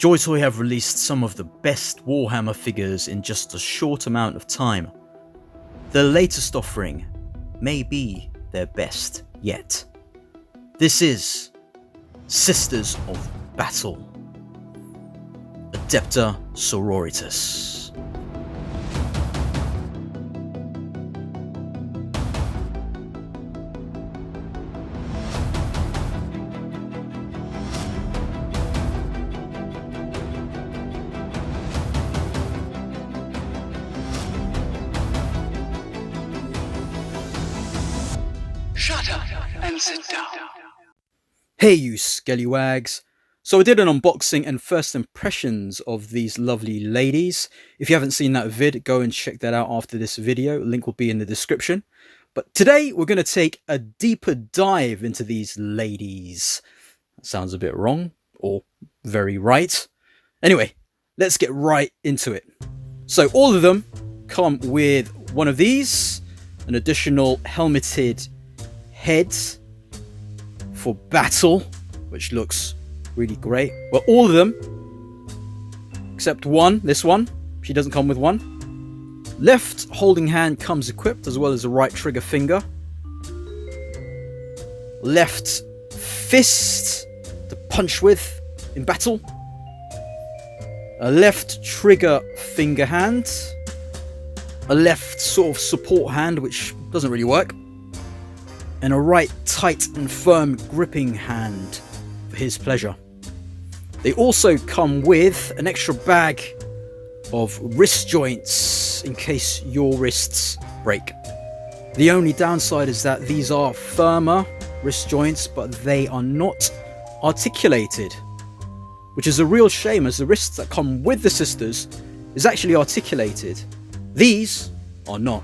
Joytoy have released some of the best Warhammer figures in just a short amount of time. Their latest offering may be their best yet. This is Sisters of Battle, Adepta Sororitas. Shut up and sit down. Hey you Skellywags! So I did an unboxing and first impressions of these lovely ladies. If you haven't seen that vid, go and check that out after this video. Link will be in the description. But today we're going to take a deeper dive into these ladies. That sounds a bit wrong, or very right. Anyway, let's get right into it. So all of them come with one of these, an additional helmeted head for battle, which looks really great. Well, all of them except one, this one, she doesn't come with one. Left holding hand comes equipped, as well as a right trigger finger. Left fist to punch with in battle. A left trigger finger hand. A left sort of support hand, which doesn't really work. And a right tight and firm gripping hand for his pleasure. They also come with an extra bag of wrist joints in case your wrists break. The only downside is that these are firmer wrist joints, but they are not articulated, which is a real shame, as the wrists that come with the sisters is actually articulated. These are not.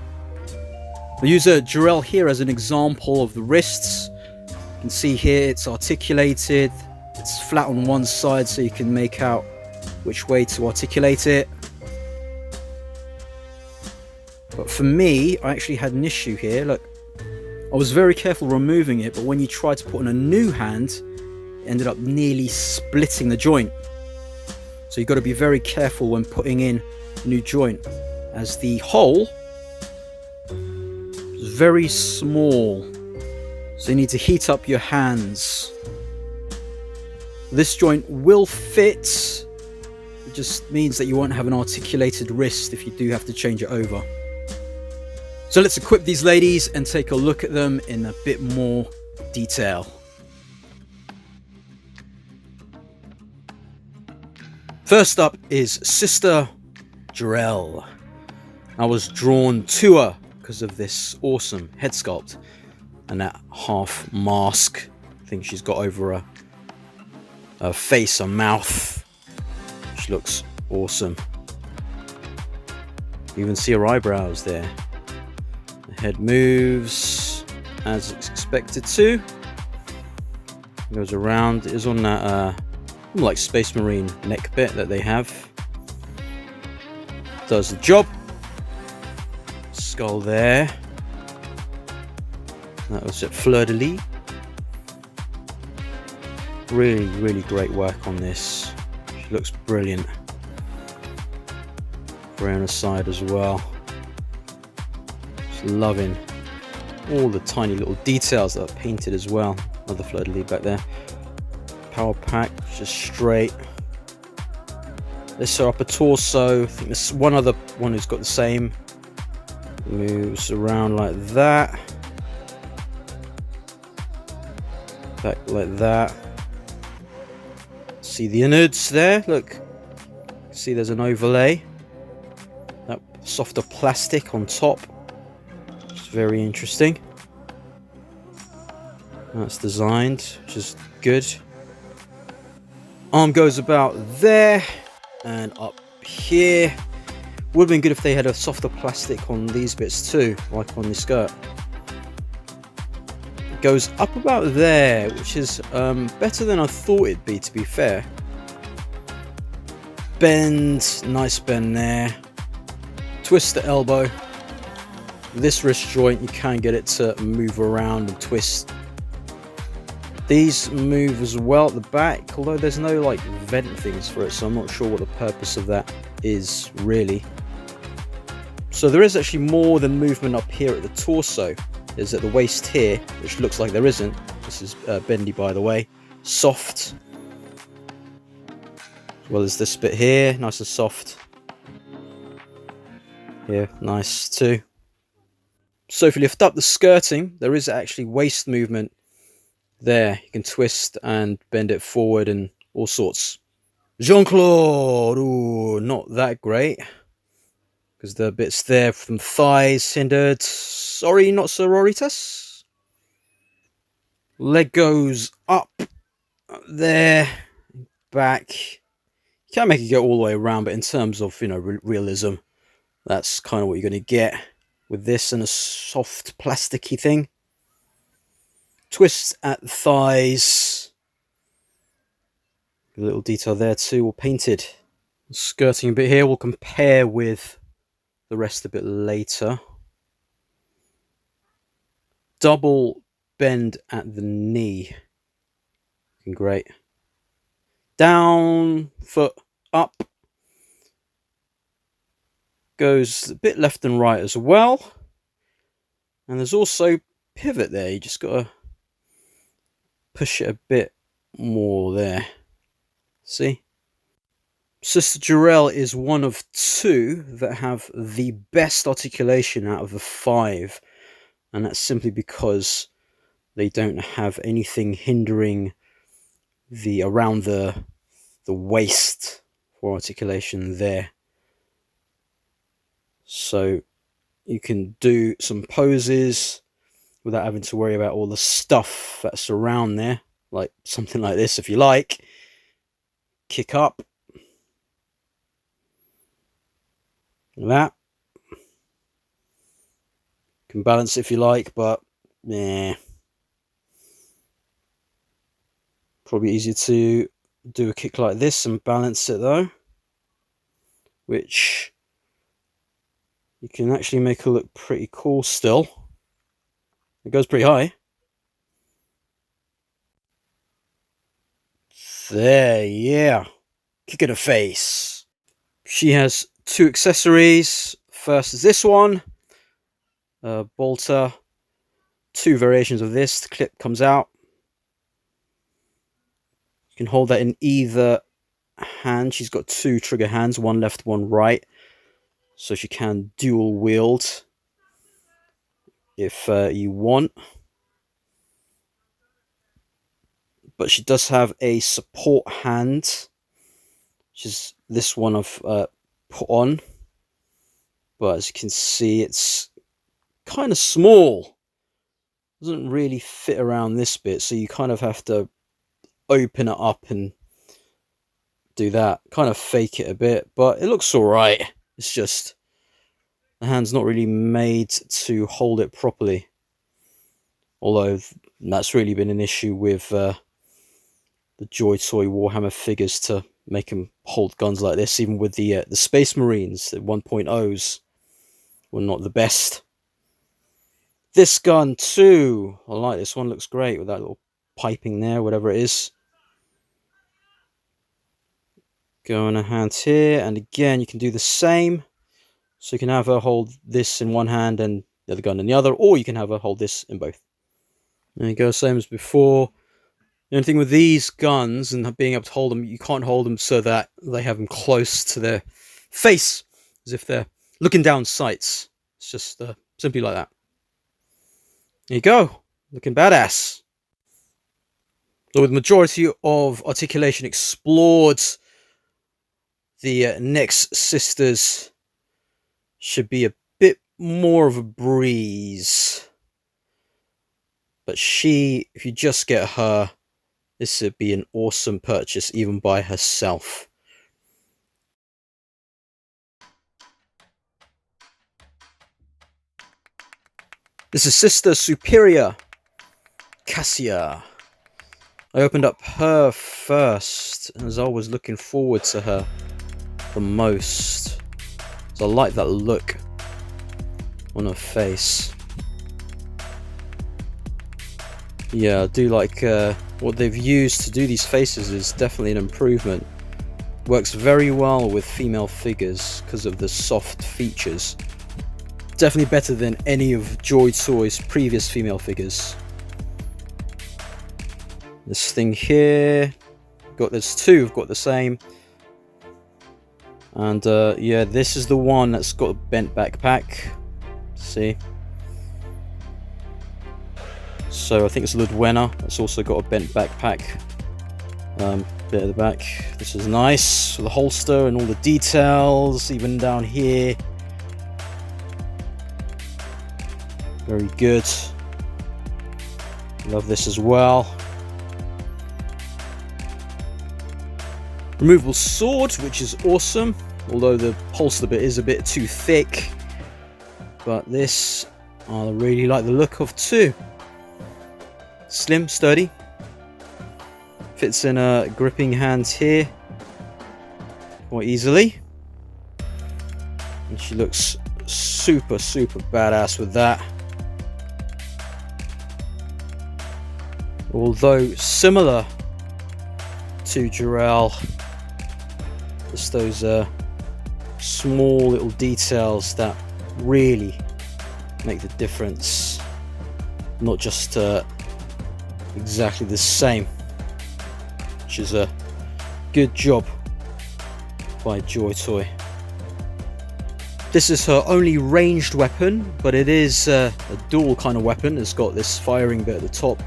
I'll use a Jarrell here as an example of the wrists. You can see here it's articulated. It's flat on one side, so you can make out which way to articulate it. But for me, I actually had an issue here. Look, I was very careful removing it, but when you try to put on a new hand, it ended up nearly splitting the joint. So you've got to be very careful when putting in a new joint, as the hole is very small. So you need to heat up your hands. This joint will fit. It just means that you won't have an articulated wrist if you do have to change it over. So let's equip these ladies and take a look at them in a bit more detail. First up is Sister Jarrell. I was drawn to her because of this awesome head sculpt and that half mask thing she's got over her face, her mouth, which looks awesome. You even see her eyebrows there. The head moves as it's expected to. Goes around. It is on that like Space Marine neck bit that they have. Does the job. Skull there. That was at fleur de lis. Really great work on this. She looks brilliant. Grey on the side as well. Just loving all the tiny little details that are painted as well. Another fleur de lis back there. Power pack, just straight. This is her upper torso. I think there's one other one who's got the same. Moves around like that. Back like that. See the innards there? Look. See there's an overlay. That softer plastic on top. It's very interesting. That's designed, which is good. Arm goes about there and up here. Would have been good if they had a softer plastic on these bits too, like on the skirt. It goes up about there, which is better than I thought it'd be, to be fair. Bend, nice bend there. Twist the elbow. This wrist joint, you can get it to move around and twist These move as well at the back, although there's no like vent things for it, so I'm not sure what the purpose of that is really. So there is actually more than movement up here at the torso. There's at the waist here, which looks like there isn't. This is bendy, by the way. Soft. As well as this bit here, nice and soft. Here, nice too. So if you lift up the skirting, there is actually waist movement there. You can twist and bend it forward and all sorts. Jean-Claude, ooh, not that great. Because the bits there from thighs hindered. Sorry, not Sororitas. Leg goes up there, back. You can't make it go all the way around, but in terms of, you know, realism, that's kind of what you're going to get with this and a soft plasticky thing. Twists at the thighs. A little detail there too, all painted. Skirting a bit here, we'll compare with the rest a bit later. Double bend at the knee. Looking great. Down, foot, up. Goes a bit left and right as well. And there's also pivot there. You just got to push it a bit more there. See? Sister Jarrell is one of 2 that have the best articulation out of the 5. And that's simply because they don't have anything hindering the around the waist for articulation there. So you can do some poses without having to worry about all the stuff that's around there, like something like this if you like. Kick up. Like that. Can balance if you like, but yeah. Probably easier to do a kick like this and balance it though, which you can actually make it look pretty cool still. It goes pretty high. There, yeah. Kick in the face. She has 2 accessories. First is this one. Bolter. 2 variations of this. The clip comes out. You can hold that in either hand. She's got 2 trigger hands. One left, one right. So she can dual wield if you want. But she does have a support hand, which is this one I've put on. But as you can see, it's kind of small. Doesn't really fit around this bit, so you kind of have to open it up and do that. Kind of fake it a bit, but it looks alright. It's just the hand's not really made to hold it properly. Although that's really been an issue with the Joytoy Warhammer figures to make them hold guns like this. Even with the Space Marines, the 1.0s were not the best. This gun too, I like this one. Looks great with that little piping there, whatever it is. Go on a hand here, and again you can do the same. So you can have her hold this in one hand and the other gun in the other, or you can have her hold this in both. There you go, same as before. The only thing with these guns and being able to hold them, you can't hold them so that they have them close to their face, as if they're looking down sights. It's just simply like that. There you go, looking badass. So with the majority of articulation explored, the next sisters should be a bit more of a breeze. But she, if you just get her, this would be an awesome purchase even by herself. This is Sister Superior, Cassia. I opened up her first, as I was looking forward to her the most. So I like that look on her face. Yeah, I do like what they've used to do these faces is definitely an improvement. Works very well with female figures because of the soft features. Definitely better than any of Joytoy's previous female figures. This thing here, there's two, I've got the same. And yeah, this is the one that's got a bent backpack. See? So I think it's Ludwiga, that's also got a bent backpack. Bit at the back. This is nice, the holster and all the details, even down here. Very good. Love this as well. Removable sword, which is awesome, although the holster bit is a bit too thick. But this, I really like the look of too. Slim, sturdy. Fits in a gripping hand here quite easily. And she looks super badass with that. Although similar to Jarrell, just those small little details that really make the difference, not just exactly the same, which is a good job by Joytoy. This is her only ranged weapon, but it is a dual kind of weapon. It's got this firing bit at the top,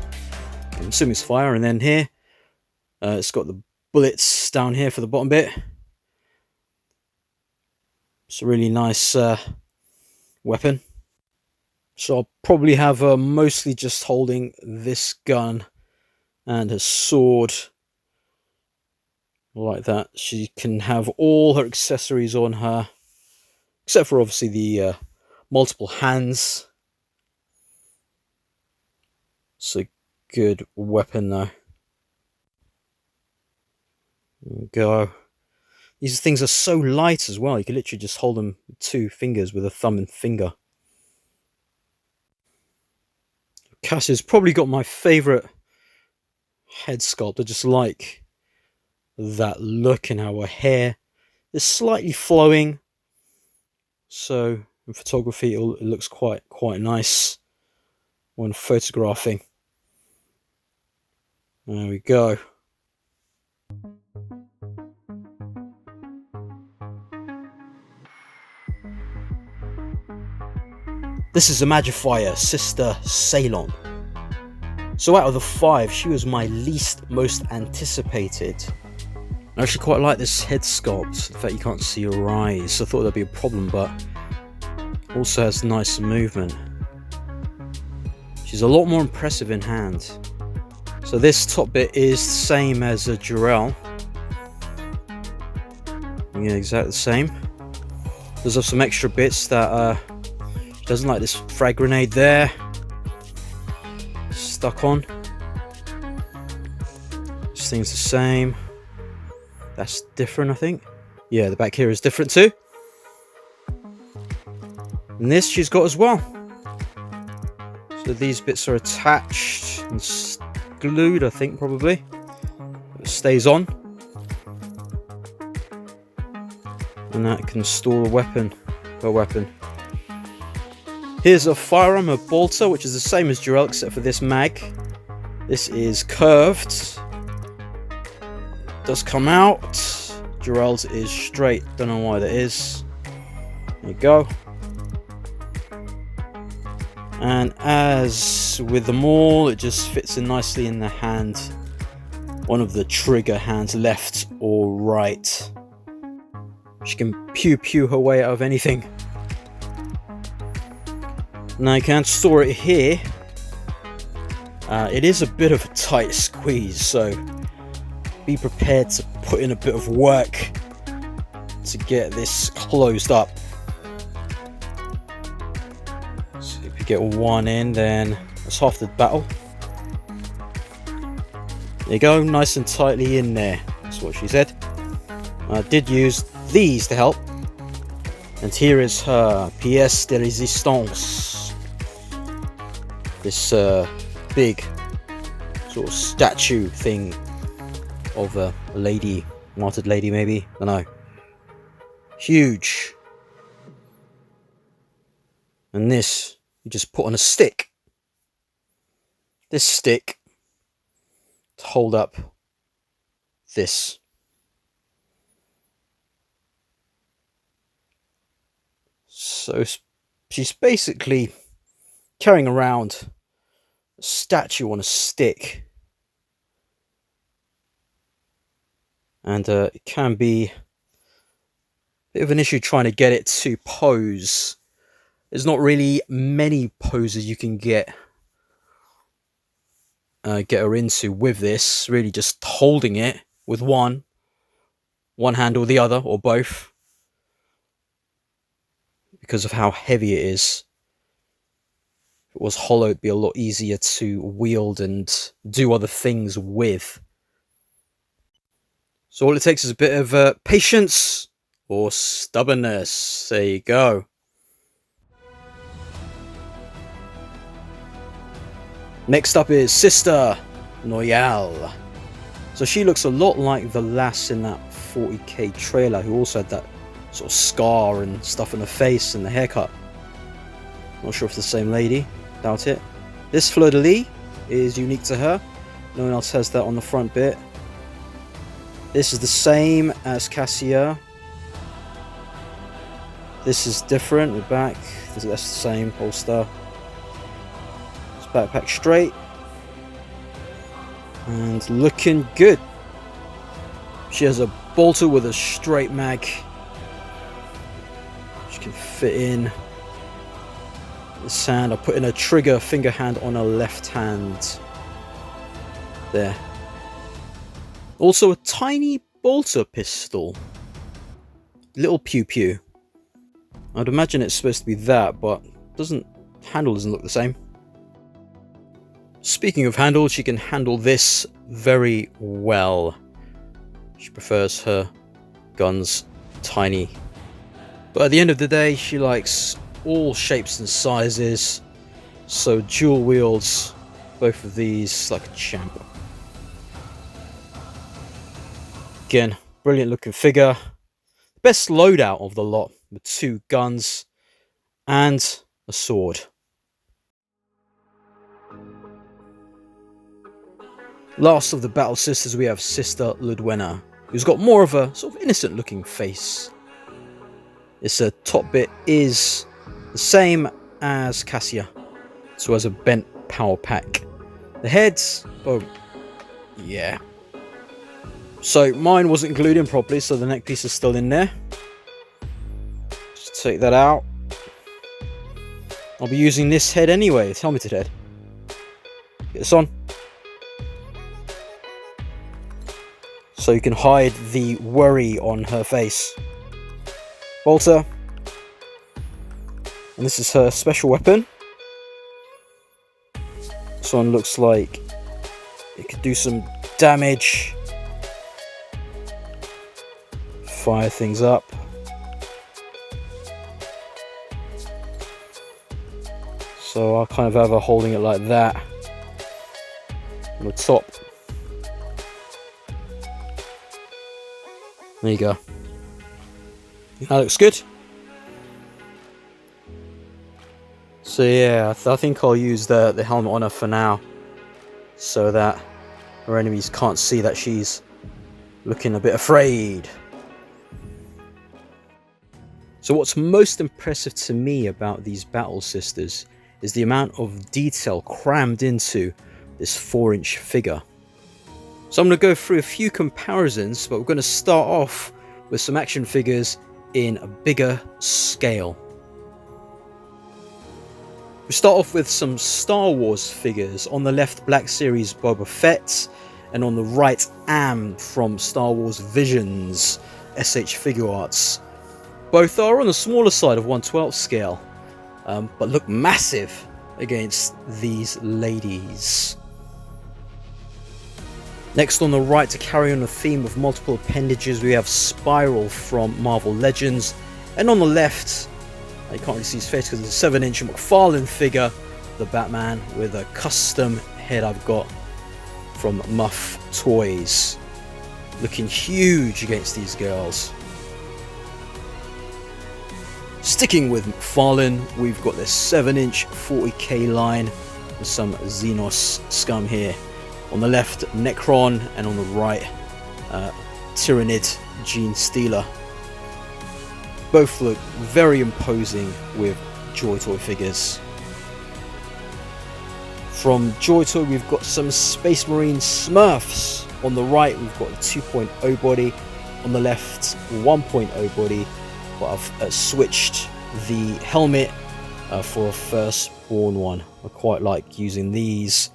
I'm assuming it's fire, and then here it's got the bullets down here for the bottom bit. It's a really nice weapon. So I'll probably have her mostly just holding this gun and her sword like that. She can have all her accessories on her, except for obviously the multiple hands. It's a good weapon though. There we go. These things are so light as well, you can literally just hold them with 2 fingers with a thumb and finger. Cassia's probably got my favourite head sculpt. I just like that look and how her hair is slightly flowing. So in photography it looks quite nice when photographing. There we go. This is a Magifier, Sister Salem. So out of the 5, she was my most anticipated. I actually quite like this head sculpt, the fact you can't see her eyes. I thought that'd be a problem, but also has nice movement. She's a lot more impressive in hand. So this top bit is the same as a Jarrell. Yeah, exactly the same. There's also some extra bits that doesn't like this frag grenade there stuck on. This thing's the same. That's different, I think. Yeah, the back here is different too. And this she's got as well. So these bits are attached and glued, I think, probably. It stays on. And that can store a weapon. Here's a firearm, a bolter, which is the same as Jarrell except for this mag. This is curved. Does come out. Jarrell's is straight. Don't know why that is. There you go. And as with them all, it just fits in nicely in the hand. One of the trigger hands, left or right. She can pew her way out of anything. Now you can't store it here. It is a bit of a tight squeeze, so be prepared to put in a bit of work to get this closed up. So if you get one in, then that's half the battle. There you go, nice and tightly in there. That's what she said. I did use these to help. And here is her pièce de résistance. This big sort of statue thing of a lady, martyred lady maybe, I don't know. Huge. And this you just put on a stick. This stick to hold up this. So she's basically carrying around a statue on a stick. And it can be a bit of an issue trying to get it to pose. There's not really many poses you can get her into with this. Really just holding it with one hand or the other, or both. Because of how heavy it is. If it was hollow, it'd be a lot easier to wield and do other things with. So all it takes is a bit of patience or stubbornness. There you go. Next up is Sister Noyal. So she looks a lot like the lass in that 40k trailer who also had that sort of scar and stuff on her face and the haircut. Not sure if it's the same lady. Doubt it. This fleur-de-lis is unique to her. No one else has that on the front bit. This is the same as Cassia. This is different. The back, that's the same holster. It's backpack straight. And looking good. She has a bolter with a straight mag. She can fit in this hand. I'll put in a trigger finger hand on her left hand. There. Also a tiny bolter pistol. Little pew pew. I'd imagine it's supposed to be that, but handle doesn't look the same. Speaking of handle, she can handle this very well. She prefers her guns tiny. But at the end of the day, she likes all shapes and sizes. So dual wields both of these like a champ. Again, brilliant looking figure. Best loadout of the lot with 2 guns and a sword. Last of the battle sisters, we have Sister Ludwiga, who's got more of a sort of innocent looking face. This top bit is the same as Cassia, so has a bent power pack. The heads, oh yeah. So mine wasn't glued in properly, so the neck piece is still in there. Just take that out. I'll be using this head anyway, it's helmeted head. Get this on. So you can hide the worry on her face. Bolter. And this is her special weapon. This one looks like it could do some damage. Fire things up. So I'll kind of have her holding it like that on the top. There you go. That looks good. So yeah, I think I'll use the helmet on her for now, so that her enemies can't see that she's looking a bit afraid. So what's most impressive to me about these battle sisters is the amount of detail crammed into this 4-inch figure. So I'm going to go through a few comparisons, but we're going to start off with some action figures in a bigger scale. We start off with some Star Wars figures. On the left, Black Series Boba Fett, and on the right, Am from Star Wars Visions, SH Figure Arts. Both are on the smaller side of 1/12 scale, but look massive against these ladies. Next on the right, to carry on a theme of multiple appendages, we have Spiral from Marvel Legends. And on the left, you can't really see his face because it's a 7-inch McFarlane figure, the Batman, with a custom head I've got from Muff Toys. Looking huge against these girls. Sticking with McFarlane, we've got this 7-inch 40k line with some Xenos scum here. On the left, Necron, and on the right, Tyrannid Gene Stealer. Both look very imposing with Joytoy figures. From Joytoy, we've got some Space Marine Smurfs. On the right, we've got a 2.0 body. On the left, 1.0 body. But I've switched the helmet for a firstborn one. I quite like using these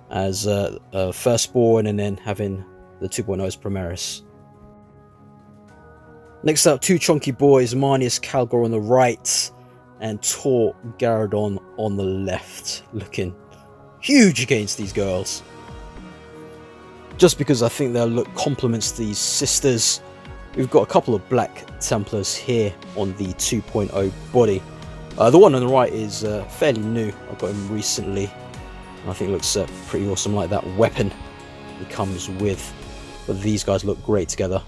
as a firstborn and then having the 2.0 as Primaris. Next up, two chunky boys, Marnius Calgor on the right and Tor Garadon on the left. Looking huge against these girls. Just because I think their look complements these sisters. We've got a couple of Black Templars here on the 2.0 body. The one on the right is fairly new. I got him recently. I think it looks pretty awesome, like that weapon he comes with. But these guys look great together.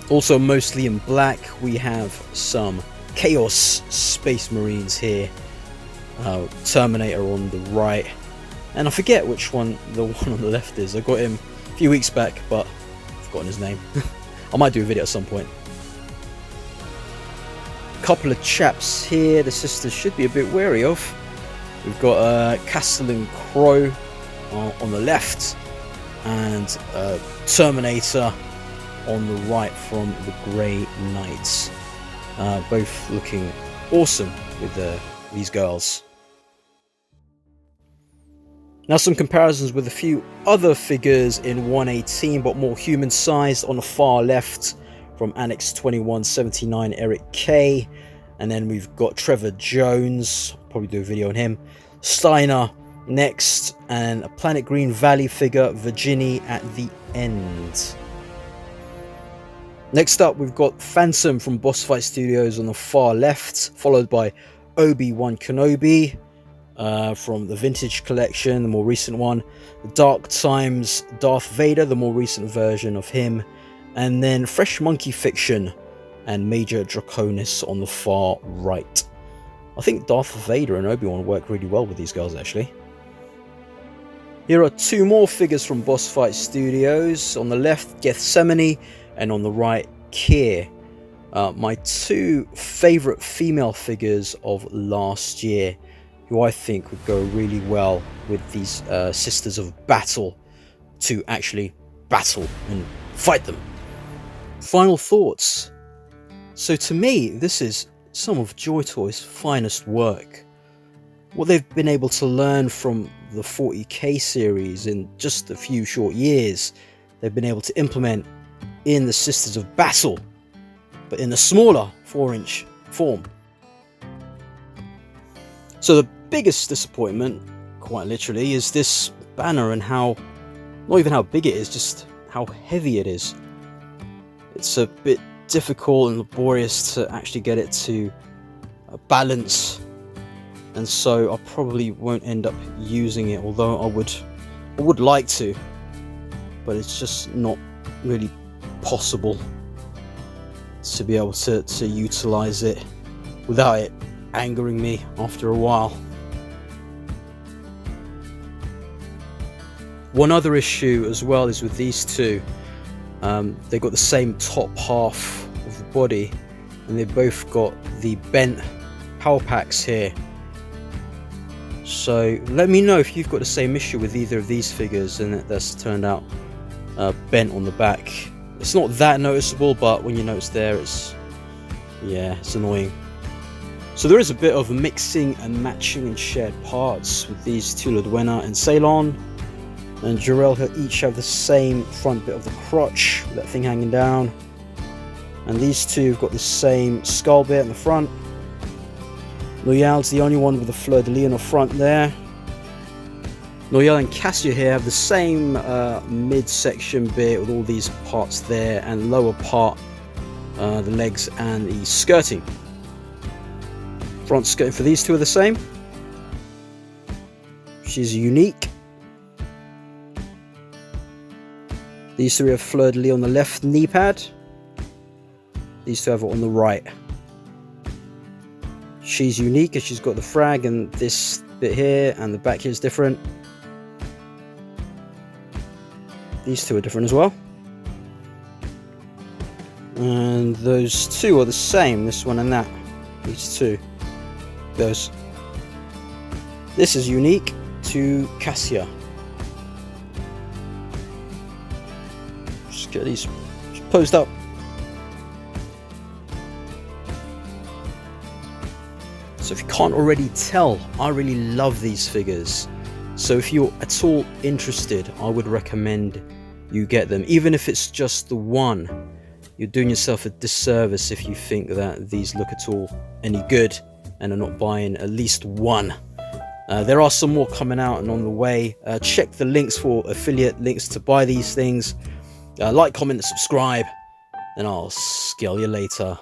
Also mostly in black, we have some Chaos Space Marines here. Terminator on the right. And I forget which one the one on the left is. I got him a few weeks back, but I've forgotten his name. I might do a video at some point. Couple of chaps here the sisters should be a bit wary of. We've got Castle and Crow on the left, and Terminator on the right from the Grey Knights. Both looking awesome with these girls. Now some comparisons with a few other figures in 118 but more human sized. On the far left from Annex 2179 Eric K, and then we've got Trevor Jones, probably do a video on him, Steiner next, and a Planet Green Valley figure, Virginie at the end. Next up, we've got Phantom from Boss Fight Studios on the far left, followed by Obi-Wan Kenobi from the Vintage Collection, the more recent one, Dark Times Darth Vader, the more recent version of him, and then Fresh Monkey Fiction and Major Draconis on the far right. I think Darth Vader and Obi-Wan work really well with these guys actually. Here are two more figures from Boss Fight Studios. On the left, Gethsemane, and on the right, Kier. My two favourite female figures of last year, who I think would go really well with these Sisters of Battle to actually battle and fight them. Final thoughts. So to me, this is some of Joytoy's finest work. What they've been able to learn from the 40k series in just a few short years, they've been able to implement in the Sisters of Battle, but in a smaller 4-inch form. So the biggest disappointment, quite literally, is this banner and how, not even how big it is, just how heavy it is. It's a bit difficult and laborious to actually get it to balance, and so I probably won't end up using it, although I would like to, but it's just not really possible to be able to utilize it without it angering me after a while. One other issue as well is with these two. They've got the same top half of the body, and they've both got the bent power packs here. So let me know if you've got the same issue with either of these figures and that's turned out bent on the back. It's not that noticeable, but when you notice there, it's annoying. So there is a bit of mixing and matching and shared parts with these two, Ludwiga and Salem. And Jarrell each have the same front bit of the crotch, with that thing hanging down. And these two have got the same skull bit in the front. Loyal's the only one with the fleur-de-lis on the front there. Loyal and Cassia here have the same midsection bit with all these parts there, and lower part, the legs and the skirting. Front skirting for these two are the same. She's unique. These three have fleur-de-lis on the left knee pad. These two have it on the right. She's unique as she's got the frag and this bit here, and the back here is different. These two are different as well. And those two are the same, this one and that. These two. Those. This is unique to Cassia. Just get these posed up. So if you can't already tell, I really love these figures. So if you're at all interested, I would recommend you get them. Even if it's just the one, you're doing yourself a disservice if you think that these look at all any good and are not buying at least one. There are some more coming out and on the way. Check the links for affiliate links to buy these things. Like, comment, and subscribe, and I'll scale you later.